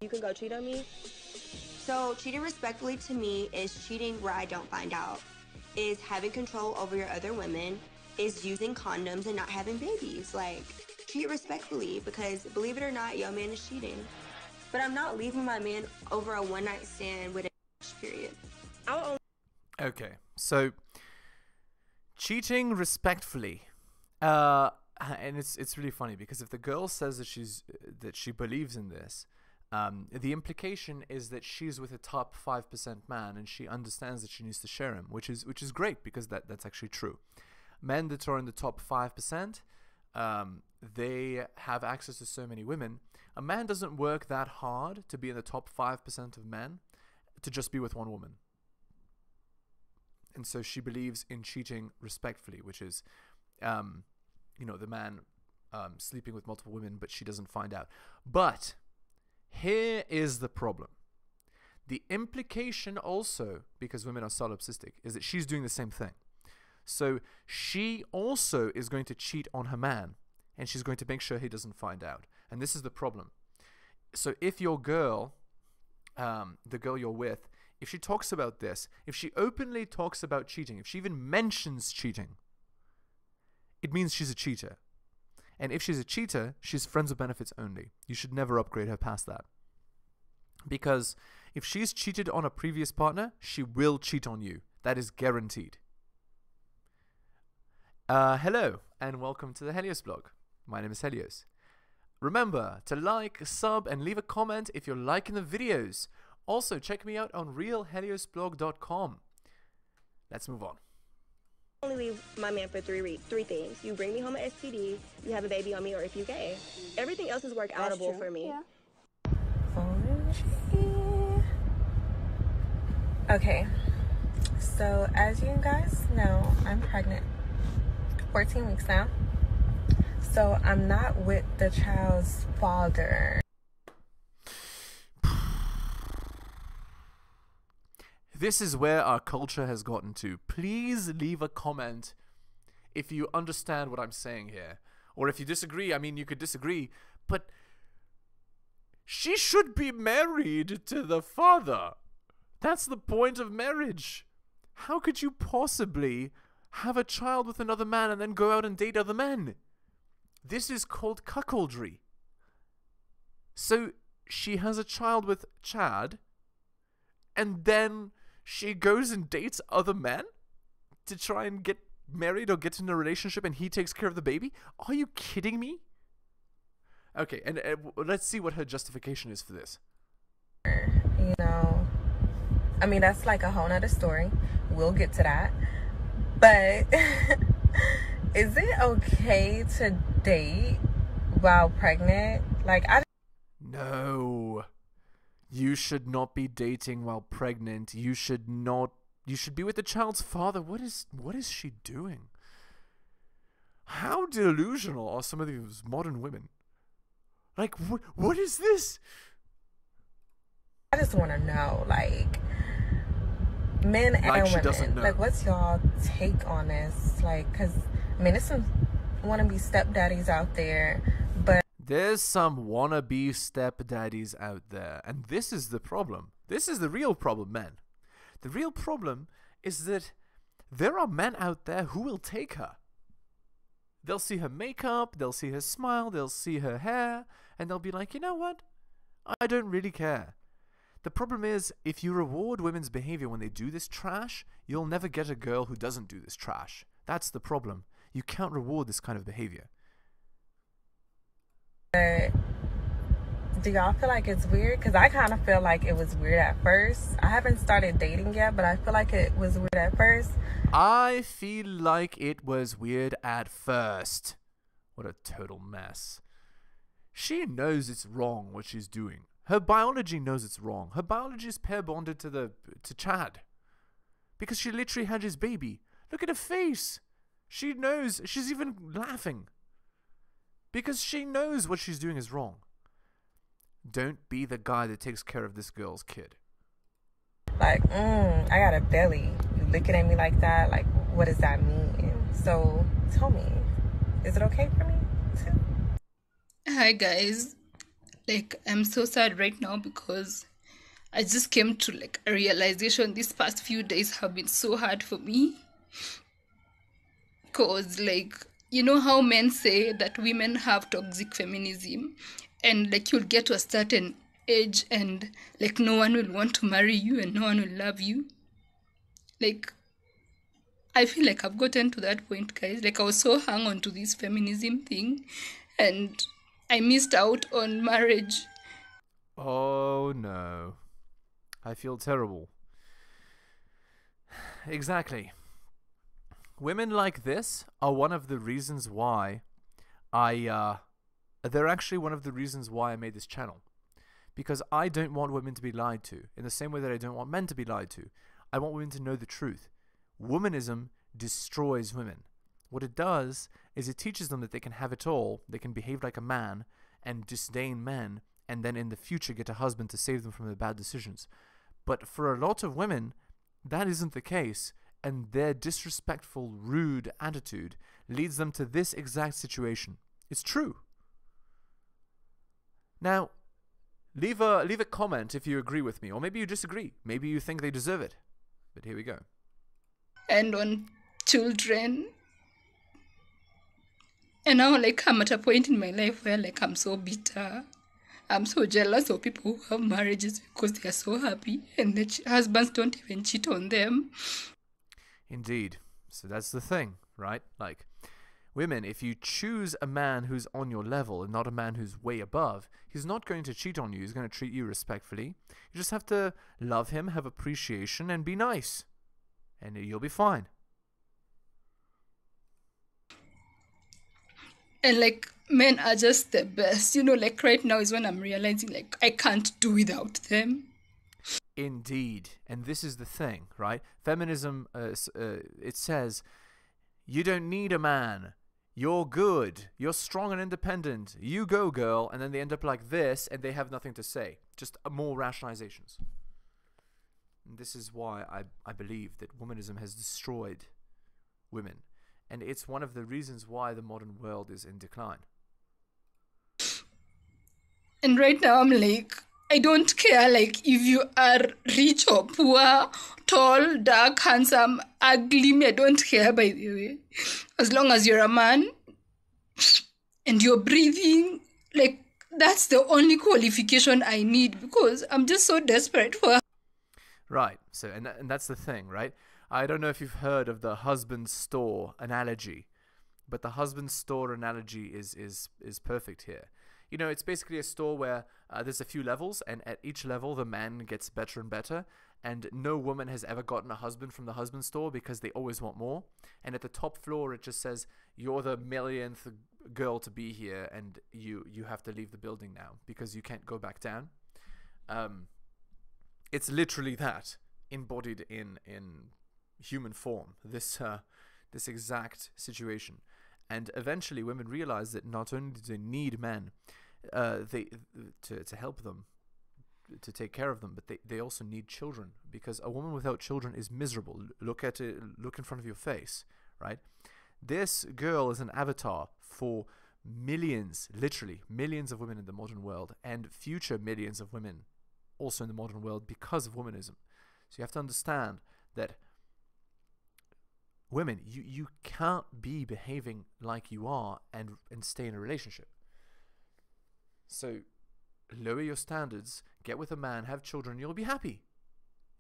You can go cheat on me. So cheating respectfully to me is cheating where I don't find out, is having control over your other women, is using condoms and not having babies. Like, cheat respectfully, because believe it or not, your man is cheating. But I'm not leaving my man over a one-night stand with a period. Okay, so cheating respectfully, and it's really funny because if the girl says that she believes in this, the implication is that she's with a top 5% man and she understands that she needs to share him, which is great because that's actually true. Men that are in the top 5%, they have access to so many women. A man doesn't work that hard to be in the top 5% of men to just be with one woman. And so she believes in cheating respectfully, which is, the man sleeping with multiple women, but she doesn't find out. But here is the problem. The implication also, because women are solipsistic, is that she's doing the same thing. So she also is going to cheat on her man, and she's going to make sure he doesn't find out. And this is the problem. So if your girl, the girl you're with, if she talks about this, if she openly talks about cheating, if she even mentions cheating, it means she's a cheater. And if she's a cheater, she's friends with benefits only. You should never upgrade her past that. Because if she's cheated on a previous partner, she will cheat on you. That is guaranteed. Hello, and welcome to the heliosblog. My name is Helios. Remember to like, sub, and leave a comment if you're liking the videos. Also, check me out on realheliosblog.com. Let's move on. I only leave my man for three things. You bring me home an STD, you have a baby on me, or if you gay. Everything else is work-outable for me. Yeah. Okay, so as you guys know, I'm pregnant. 14 weeks now. So I'm not with the child's father. This is where our culture has gotten to. Please leave a comment if you understand what I'm saying here. Or if you disagree, I mean, you could disagree, but she should be married to the father. That's the point of marriage. How could you possibly have a child with another man and then go out and date other men? This is called cuckoldry. So she has a child with Chad, and then she goes and dates other men to try and get married or get in a relationship, and he takes care of the baby? Are you kidding me? Okay, and let's see what her justification is for this. You know, I mean, that's like a whole nother story. We'll get to that. But is it okay to date while pregnant? No. You should not be dating while pregnant. You should be with the child's father. What is she doing? How delusional are some of these modern women? Like, what is this? I just want to know, like, men and women, like, what's y'all take on this? Like, because, I mean, there's some wannabe stepdaddies out there, but there's some wannabe stepdaddies out there, and this is the problem. This is the real problem, men. The real problem is that there are men out there who will take her. They'll see her makeup, they'll see her smile, they'll see her hair, and they'll be like, you know what? I don't really care. The problem is, if you reward women's behavior when they do this trash, you'll never get a girl who doesn't do this trash. That's the problem. You can't reward this kind of behavior. Do y'all feel like it's weird? Because I kind of feel like it was weird at first. I haven't started dating yet, but I feel like it was weird at first. I feel like it was weird at first. What a total mess. She knows it's wrong what she's doing. Her biology knows it's wrong. Her biology is pair bonded to Chad. Because she literally had his baby. Look at her face. She knows. She's even laughing. Because she knows what she's doing is wrong. Don't be the guy that takes care of this girl's kid. Like, I got a belly. You looking at me like that? Like, what does that mean? So, tell me, is it okay for me too? Hi guys. Like, I'm so sad right now because I just came to like a realization these past few days have been so hard for me. Because, like, you know how men say that women have toxic feminism, and like you'll get to a certain age and like no one will want to marry you and no one will love you. Like, I feel like I've gotten to that point, guys. Like, I was so hung on to this feminism thing and I missed out on marriage. Oh no. I feel terrible. Exactly. Women like this are one of the reasons why they're actually one of the reasons why I made this channel. Because I don't want women to be lied to, in the same way that I don't want men to be lied to. I want women to know the truth. Womanism destroys women. What it does is it teaches them that they can have it all, they can behave like a man, and disdain men, and then in the future get a husband to save them from their bad decisions. But for a lot of women, that isn't the case, and their disrespectful, rude attitude leads them to this exact situation. It's true. Now, leave a comment if you agree with me, or maybe you disagree. Maybe you think they deserve it. But here we go. And on children. And now, like, I'm at a point in my life where, like, I'm so bitter. I'm so jealous of people who have marriages because they are so happy and their husbands don't even cheat on them. Indeed. So that's the thing, right? Like, women, if you choose a man who's on your level and not a man who's way above, he's not going to cheat on you. He's going to treat you respectfully. You just have to love him, have appreciation, and be nice. And you'll be fine. And, like, men are just the best. You know, like, right now is when I'm realizing, like, I can't do without them. Indeed. And this is the thing, right? Feminism, it says, you don't need a man. You're good. You're strong and independent. You go, girl. And then they end up like this, and they have nothing to say. Just more rationalizations. And this is why I believe that womanism has destroyed women. And it's one of the reasons why the modern world is in decline. And right now I'm like, I don't care, like, if you are rich or poor, tall, dark, handsome, ugly, I don't care, by the way. As long as you're a man and you're breathing, like, that's the only qualification I need, because I'm just so desperate for. Right. So, and that's the thing, right? I don't know if you've heard of the husband store analogy, but the husband store analogy is perfect here. You know, it's basically a store where there's a few levels, and at each level the man gets better and better, and no woman has ever gotten a husband from the husband store because they always want more. And at the top floor it just says, you're the millionth girl to be here, and you have to leave the building now because you can't go back down. It's literally that embodied in human form, this exact situation. And eventually women realize that not only do they need men to help them, to take care of them, but they also need children, because a woman without children is miserable. Look at it, look in front of your face, right? This girl is an avatar for millions, literally millions of women in the modern world, and future millions of women also in the modern world because of womanism. So you have to understand that women, you can't be behaving like you are and stay in a relationship. So lower your standards, get with a man, have children, you'll be happy,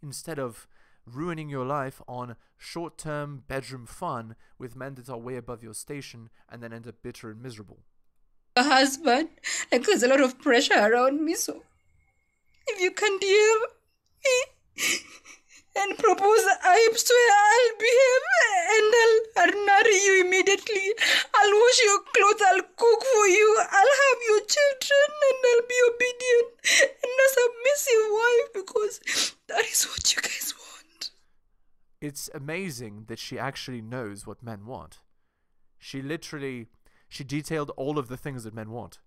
instead of ruining your life on short-term bedroom fun with men that are way above your station and then end up bitter and miserable. A husband, like, there's a lot of pressure around me, so if you can DM me and propose, I swear I'll behave and I'll marry you immediately. I'll wash your clothes, I'll cook for you, I'll have your children, and I'll be obedient and a submissive wife, because that is what you guys want. It's amazing that she actually knows what men want. She detailed all of the things that men want.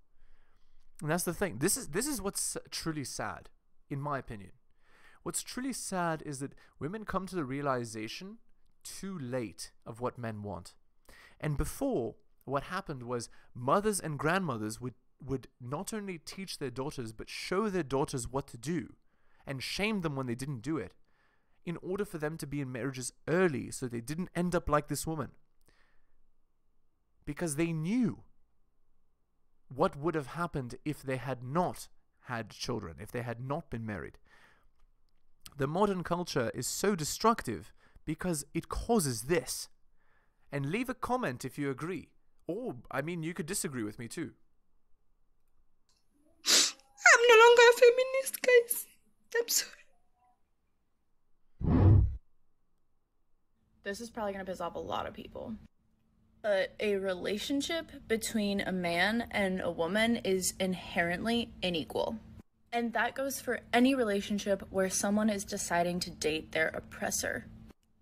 And that's the thing. This is what's truly sad, in my opinion. What's truly sad is that women come to the realization too late of what men want. And before, what happened was mothers and grandmothers would would not only teach their daughters, but show their daughters what to do and shame them when they didn't do it, in order for them to be in marriages early so they didn't end up like this woman. Because they knew what would have happened if they had not had children, if they had not been married. The modern culture is so destructive because it causes this. And leave a comment if you agree. Or, I mean, you could disagree with me too. I'm no longer a feminist, guys. I'm sorry. This is probably going to piss off a lot of people. But a relationship between a man and a woman is inherently unequal. And that goes for any relationship where someone is deciding to date their oppressor.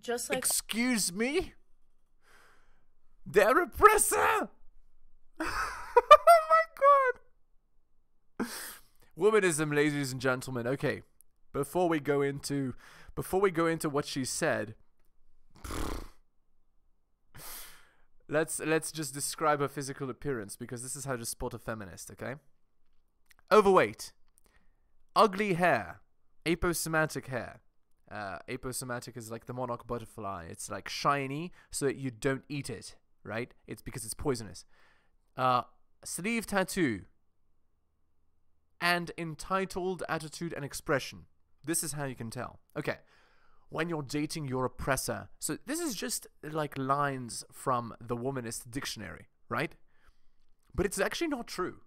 Just like... Excuse me? Their oppressor? Oh my god. Womanism, ladies and gentlemen. Okay, before we go into what she said, let's just describe her physical appearance, because this is how to spot a feminist, okay? Overweight, ugly hair, aposematic hair. Aposematic is like the monarch butterfly. It's like shiny so that you don't eat it, right? It's because it's poisonous. Sleeve tattoo. And entitled attitude and expression. This is how you can tell. Okay. When you're dating your oppressor. So this is just like lines from the womanist dictionary, right? But it's actually not true.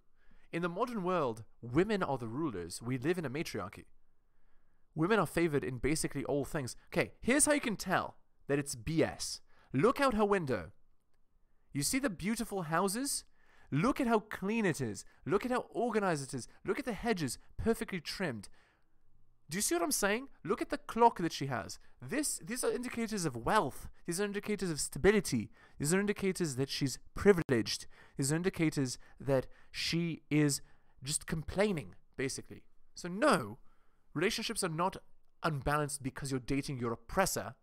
In the modern world, women are the rulers. We live in a matriarchy. Women are favored in basically all things. Okay, here's how you can tell that it's BS. Look out her window. You see the beautiful houses? Look at how clean it is. Look at how organized it is. Look at the hedges, perfectly trimmed. Do you see what I'm saying? Look at the clock that she has. These are indicators of wealth. These are indicators of stability. These are indicators that she's privileged. These are indicators that she is just complaining, basically. So no, relationships are not unbalanced because you're dating your oppressor.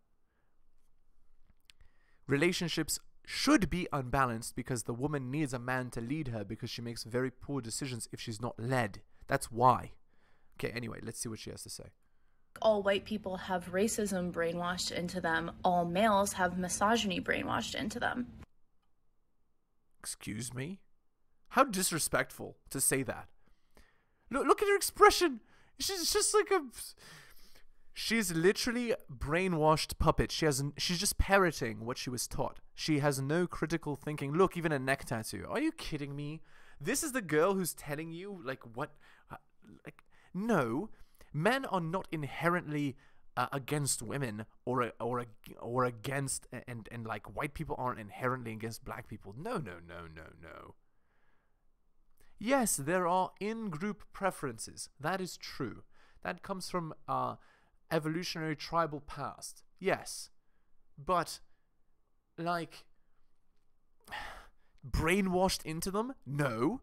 Relationships should be unbalanced because the woman needs a man to lead her, because she makes very poor decisions if she's not led. That's why. Okay, anyway, let's see what she has to say. All white people have racism brainwashed into them. All males have misogyny brainwashed into them. Excuse me? How disrespectful to say that. Look at her expression. She's just like a... She's literally brainwashed puppet. She's just parroting what she was taught. She has no critical thinking. Look, even a neck tattoo. Are you kidding me? This is the girl who's telling you, like, what... No, men are not inherently against women or against, and like white people aren't inherently against black people. No. Yes, there are in-group preferences. That is true. That comes from evolutionary tribal past. Yes, but like brainwashed into them? No.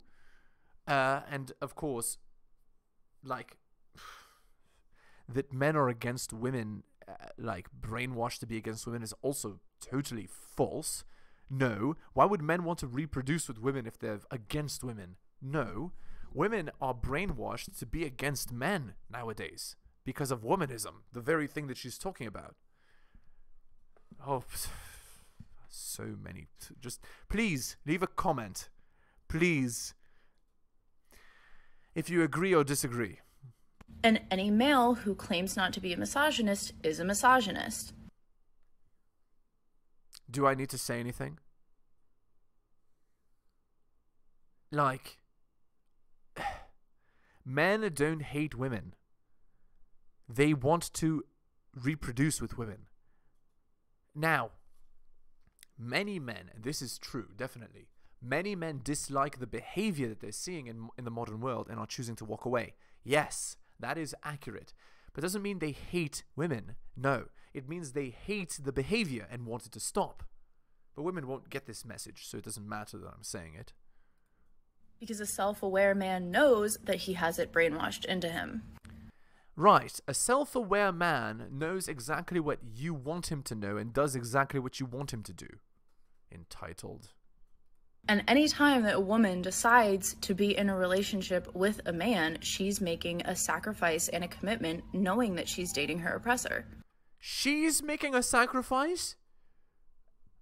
And of course, like that men are against women, like brainwashed to be against women, is also totally false. No. Why would men want to reproduce with women if they're against women? No. Women are brainwashed to be against men nowadays because of womanism, the very thing that she's talking about. Oh, so many. Just please leave a comment. Please. If you agree or disagree. And any male who claims not to be a misogynist is a misogynist. Do I need to say anything? Like, men don't hate women. They want to reproduce with women. Now, many men, and this is true, definitely, many men dislike the behavior that they're seeing in the modern world and are choosing to walk away. Yes, that is accurate. But it doesn't mean they hate women. No, it means they hate the behavior and want it to stop. But women won't get this message, so it doesn't matter that I'm saying it. Because a self-aware man knows that he has it brainwashed into him. Right, a self-aware man knows exactly what you want him to know and does exactly what you want him to do. Entitled. And anytime that a woman decides to be in a relationship with a man, she's making a sacrifice and a commitment knowing that she's dating her oppressor. She's making a sacrifice?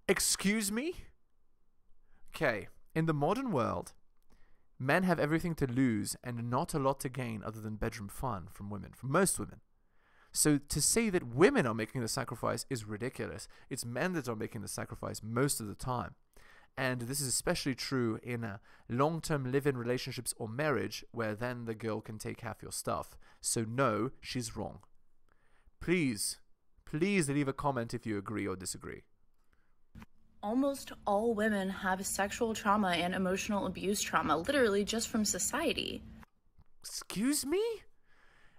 Excuse me? Okay, in the modern world, men have everything to lose and not a lot to gain other than bedroom fun from women, from most women. So to say that women are making the sacrifice is ridiculous. It's men that are making the sacrifice most of the time. And this is especially true in long-term live-in relationships or marriage, where then the girl can take half your stuff. So no, she's wrong. Please leave a comment if you agree or disagree. Almost all women have sexual trauma and emotional abuse trauma, literally just from society. Excuse me?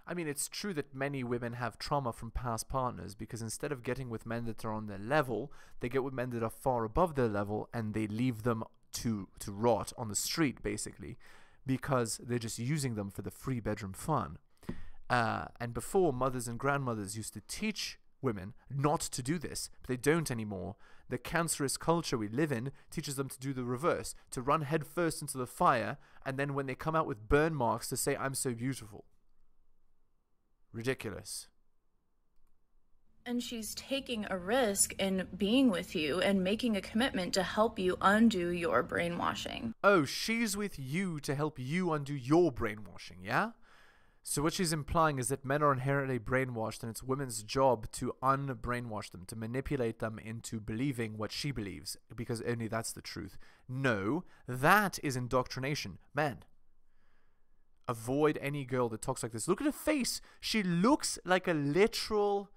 I mean, it's true that many women have trauma from past partners, because instead of getting with men that are on their level, they get with men that are far above their level, and they leave them to rot on the street, basically, because they're just using them for the free bedroom fun. And before, mothers and grandmothers used to teach women not to do this, but they don't anymore. The cancerous culture we live in teaches them to do the reverse, to run headfirst into the fire, and then when they come out with burn marks to say, "I'm so beautiful." Ridiculous. And she's taking a risk in being with you and making a commitment to help you undo your brainwashing. Oh, she's with you to help you undo your brainwashing, yeah? So what she's implying is that men are inherently brainwashed, and it's women's job to unbrainwash them, to manipulate them into believing what she believes, because only that's the truth. No, that is indoctrination. Men, avoid any girl that talks like this. Look at her face. She looks like a literal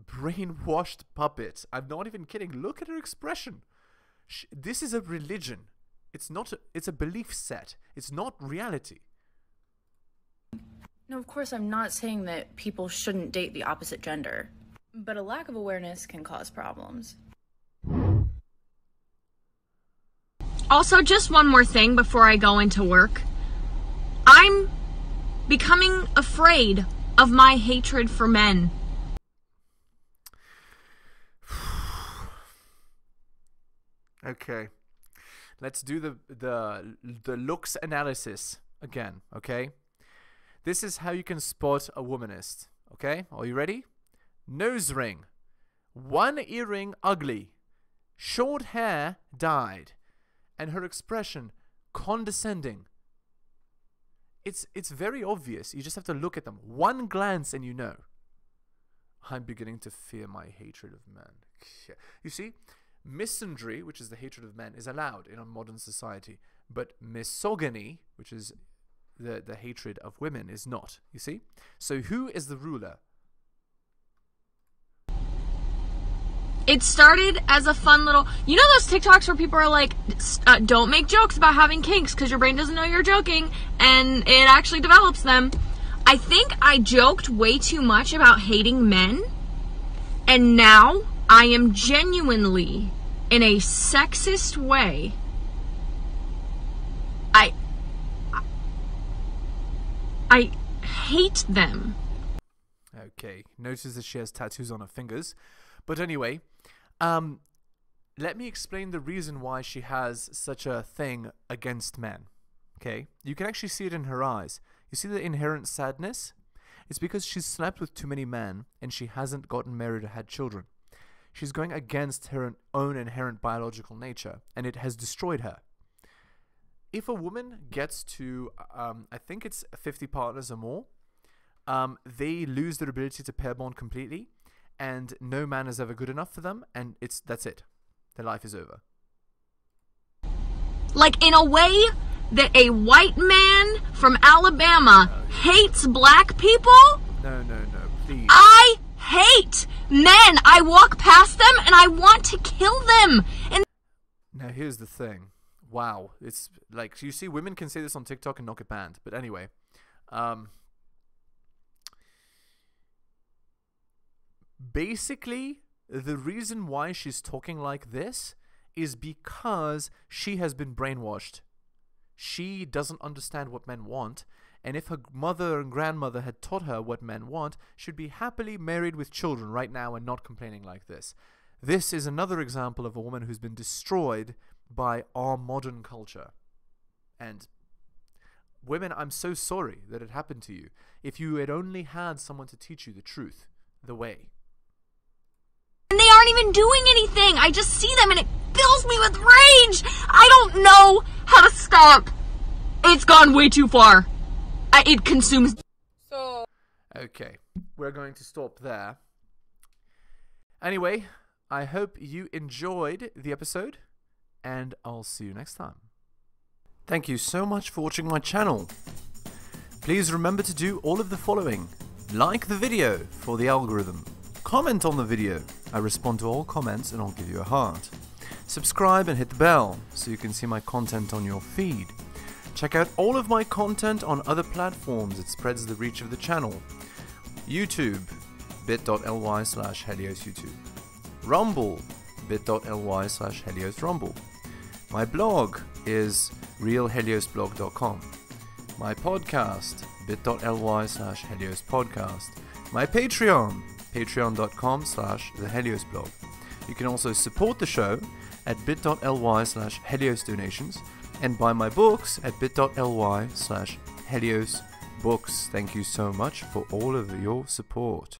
brainwashed puppet. I'm not even kidding. Look at her expression. This is a religion. It's not. It's a belief set. It's not reality. No, of course, I'm not saying that people shouldn't date the opposite gender, but a lack of awareness can cause problems. Also, just one more thing before I go into work. I'm becoming afraid of my hatred for men. Okay. Let's do the looks analysis again, okay? This is how you can spot a womanist, okay? Are you ready? Nose ring. One earring ugly. Short hair dyed. And her expression condescending. It's very obvious. You just have to look at them. One glance and you know. I'm beginning to fear my hatred of men. You see, misandry, which is the hatred of men, is allowed in a modern society. But misogyny, which is the hatred of women, is not. You see? So who is the ruler? It started as a fun little... You know those TikToks where people are like, don't make jokes about having kinks because your brain doesn't know you're joking, and it actually develops them. I think I joked way too much about hating men, and now I am genuinely, in a sexist way, I hate them. Okay, notice that she has tattoos on her fingers. But anyway, let me explain the reason why she has such a thing against men. Okay? You can actually see it in her eyes. You see the inherent sadness? It's because she's slept with too many men and she hasn't gotten married or had children. She's going against her own inherent biological nature, and it has destroyed her. If a woman gets to, I think it's 50 partners or more, they lose their ability to pair bond completely, and no man is ever good enough for them, and that's it. Their life is over. Like, in a way that a white man from Alabama hates black people? No, please. I hate men. I walk past them and I want to kill them. And now here's the thing. Wow, it's like, you see, women can say this on TikTok and not get banned. But anyway, basically, the reason why she's talking like this is because she has been brainwashed. She doesn't understand what men want, and if her mother and grandmother had taught her what men want, she'd be happily married with children right now and not complaining like this. This is another example of a woman who's been destroyed by our modern culture. And women, I'm so sorry that it happened to you. If you had only had someone to teach you the truth, the way. And they aren't even doing anything. I just see them and it fills me with rage. I don't know how to stop. It's gone way too far. It consumes. So. Okay, we're going to stop there. Anyway, I hope you enjoyed the episode, and I'll see you next time. Thank you so much for watching my channel. Please remember to do all of the following. Like the video for the algorithm. Comment on the video. I respond to all comments and I'll give you a heart. Subscribe and hit the bell so you can see my content on your feed. Check out all of my content on other platforms. It spreads the reach of the channel. YouTube, bit.ly/heliosyoutube. Rumble, bit.ly/heliosrumble. My blog is realheliosblog.com. My podcast, bit.ly/heliospodcast. My Patreon, patreon.com/theheliosblog. You can also support the show at bit.ly/heliosdonations and buy my books at bit.ly/heliosbooks. Thank you so much for all of your support.